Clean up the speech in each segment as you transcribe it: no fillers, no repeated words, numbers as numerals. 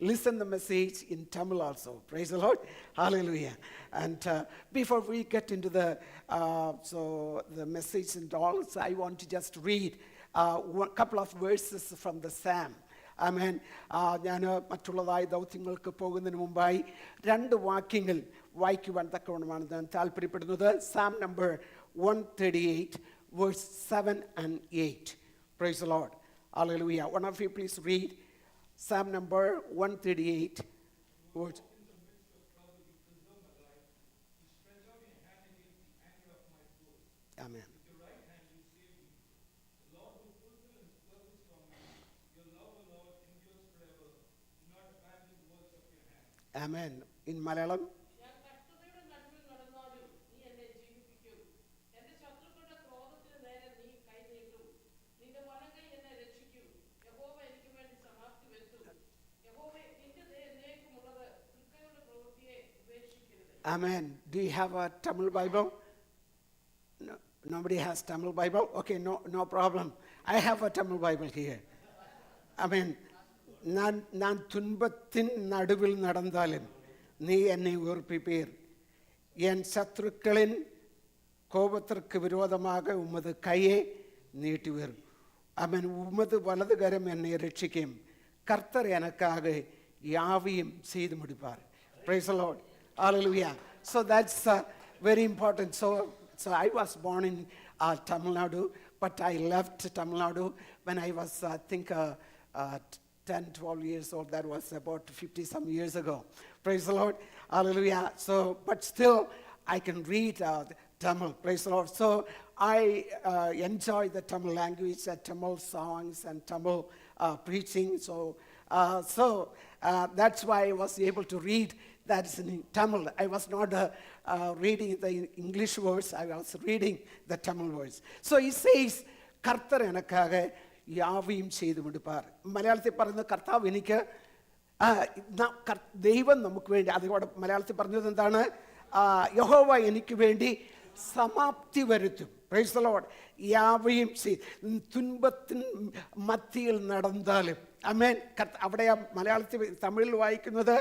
listen the message in Tamil also. Praise the Lord. Hallelujah. And before we get into the message and all, so I want to just read a couple of verses from the Psalm. ആമേൻ. ഞാൻ മറ്റുള്ളതായ ദൗത്യങ്ങൾക്ക് പോകുന്നതിന് മുമ്പായി 2 വാക്യങ്ങൾ വായിക്കുവാൻ തക്കവണ്ണമാണ് ഞാൻ താല്പര്യപ്പെടുന്നത്. Psalm number 138, verse 7 and 8. Praise the Lord. Hallelujah. One of you please read Psalm number 138, verse. Amen. Amen. In Malayalam. Amen. Do you have a Tamil Bible? No, nobody has Tamil Bible? Okay, no problem. I have a Tamil Bible here. Amen. நான் துன்பத்தின் நடுவில் நடந்தாலும் நீ என்னை உயிர்ப்பிப்பீர். என் சத்துருக்களின் கோபத்திற்கு விரோதமாக உமது கையை நீட்டுவீர். அவன் உமது வலது கரம் என்னை ரட்சிக்கும். கர்த்தர் எனக்காக யாவையும் செய்து முடிப்பார். Praise the Lord. Hallelujah. So that's very important. So I was born in Tamil Nadu, but I left Tamil Nadu when I was, I think, 10, 12 years old. That was about 50 some years ago. Praise the Lord. Hallelujah. So, but still, I can read Tamil. Praise the Lord. So I enjoy the Tamil language, Tamil songs, and Tamil preaching. So that's why I was able to read that in Tamil. I was not reading the English words. I was reading the Tamil words. So he says, Kartar enakkaga യാവയും ചെയ്തു കൊടുപ്പാർ. മലയാളത്തിൽ പറയുന്ന കർത്താവ് എനിക്ക് ദൈവം നമുക്ക് വേണ്ടി, അതുകൊണ്ട് മലയാളത്തിൽ പറഞ്ഞത് എന്താണ്? യഹോവ എനിക്ക് വേണ്ടി സമാപ്തി വരുത്തും. Praise the Lord. യാവയും തുன்பത്തിൻ മധ്യയിൽ നടന്നാലും. ആമേൻ. അവിടെ മലയാളത്തിൽ തമിഴിൽ വായിക്കുന്നത്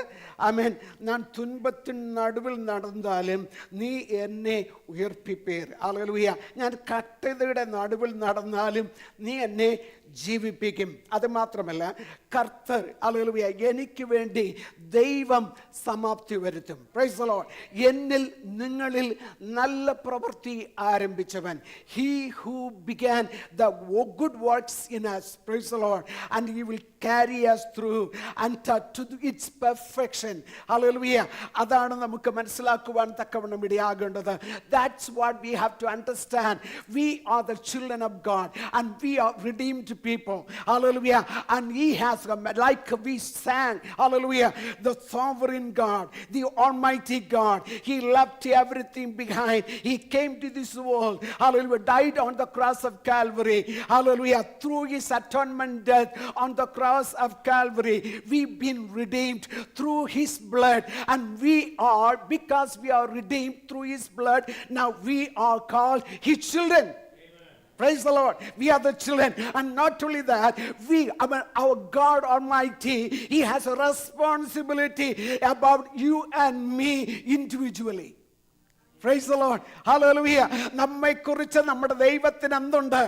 ആമേൻ, ഞാൻ തുன்பത്തിൻ നടുവിൽ നടന്നാലും നീ എന്നെ ഉയർപ്പിപ്പേർ. ഹല്ലേലൂയ. ഞാൻ കഷ്ടതയുടെ നടുവിൽ നടന്നാലും നീ എന്നെ ജീവിപ്പിക്കും. അത് മാത്രമല്ല, കർത്തർ ഹല്ലേലൂയ എനിക്ക് വേണ്ടി ദൈവം സമാപ്തി വരുത്തും. Praise the Lord. എന്നിൽ നിങ്ങളിൽ നല്ല പ്രവൃത്തി ആരംഭിച്ചവൻ, he who began the good works in us, praise the Lord, and he will carry us through and to its perfection. Hallelujah. അതാണ് നമുക്ക് മനസ്സിലാക്കുവാൻ തക്കവണ്ണം ഇടയാകേണ്ടത്. That's what we have to understand. We are the children of God and we are redeemed people. Hallelujah. And he has, like we sang, hallelujah, the sovereign God, the almighty God, he left everything behind. He came to this world, hallelujah, died on the cross of Calvary. Hallelujah. Through his atonement death on the cross of Calvary, we've been redeemed through his blood, and we are, because we are redeemed through his blood, now we are called his children. Praise the Lord. We are the children. And not only that, our God Almighty, he has a responsibility about you and me individually. Praise the Lord. Hallelujah. നമ്മെക്കുറിച്ച് നമ്മുടെ ദൈവത്തിന് എന്തുണ്ട്?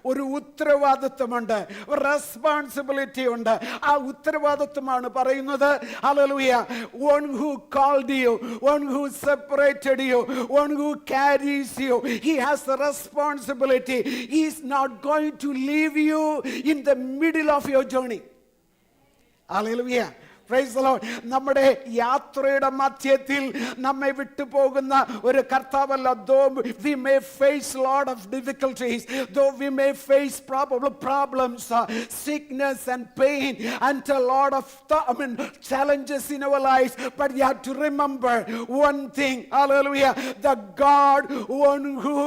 ഒരു ഉത്തരവാദിത്വമുണ്ട്, responsibility ഉണ്ട്. ആ ഉത്തരവാദിത്വമാണ് പറയുന്നത്. Hallelujah. One who called you, one who separated you, one who carries you, he has the responsibility. He is not going to leave you in the middle of your journey. Hallelujah. Praise the Lord. നമ്മുടെ യാത്രയുടെ മധ്യത്തിൽ നമ്മെ വിട്ടുപോകുന്ന ഒരു കർത്താവല്ല. Though we may face a lot of difficulties, though we may face problems, sickness and pain, and a lot of challenges in our lives, but you have to remember one thing. Hallelujah. The God, one who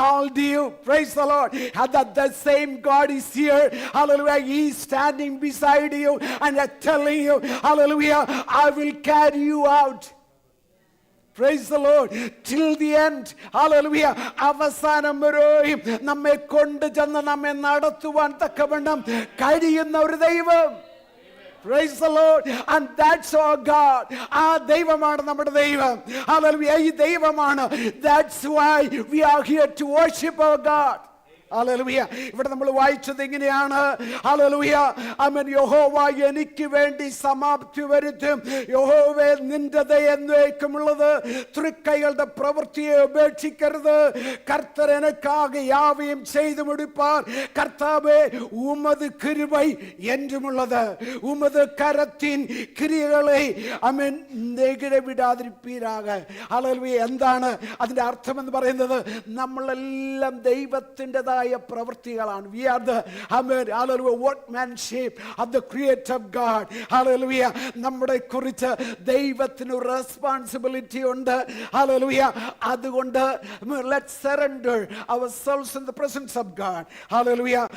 called you, praise the Lord, that the same God is here. Hallelujah. He is standing beside you and telling you, hallelujah, I will carry you out. Praise the Lord. Till the end. Hallelujah. അവസാനം വരെയും നമ്മെ കൊണ്ട് ചെന്ന് നമ്മെ നടത്തുവാൻ തക്കവണ്ണം കഴിയുന്ന ഒരു ദൈവം. Praise the Lord. And that's our God. ആ ദൈവമാണ് നമ്മുടെ ദൈവം. Hallelujah. ഈ ദൈവമാണ്. That's why we are here to worship our God. Hallelujah. ഇവിടെ നമ്മൾ വായിച്ചത് ഇങ്ങനെയാണ്. ഹല്ലേലൂയ. ആമേൻ. യഹോവ എനിക്ക് വേണ്ടി സമാപ്തി വരുത്തും. യഹോവേ നിന്റെ ദയ എന്നേക്കുമുള്ളത്. തൃക്കൈകളുടെ പ്രവൃത്തിയെ ഉപേക്ഷിക്കരുത്. കർത്തർ എനിക്കാകെ യാവയും ചെയ്തു മുടിപ്പാർ. കർത്താവേ ഉമത് കിരുബൈ என்றுமுள்ளது. உமது கரத்தின் கிரியைகளை ആമേൻ നെഗിട വിടാതിരിപ്പീരാക. ഹല്ലേലൂയ. എന്താണ് അതിന്റെ അർത്ഥം എന്ന് പറയുന്നത്? നമ്മളെല്ലാം ദൈവത്തിൻ്റെതായ പ്രവൃത്തികളാണ്. We are the hallelujah workmanship of the creator God. Hallelujah. നമ്മളെ കുറിച്ച് ദൈവത്തിന് റെസ്പോൺസിബിലിറ്റി ഉണ്ട്. Hallelujah. അതുകൊണ്ട് let's surrender ourselves in the presence of God. Hallelujah.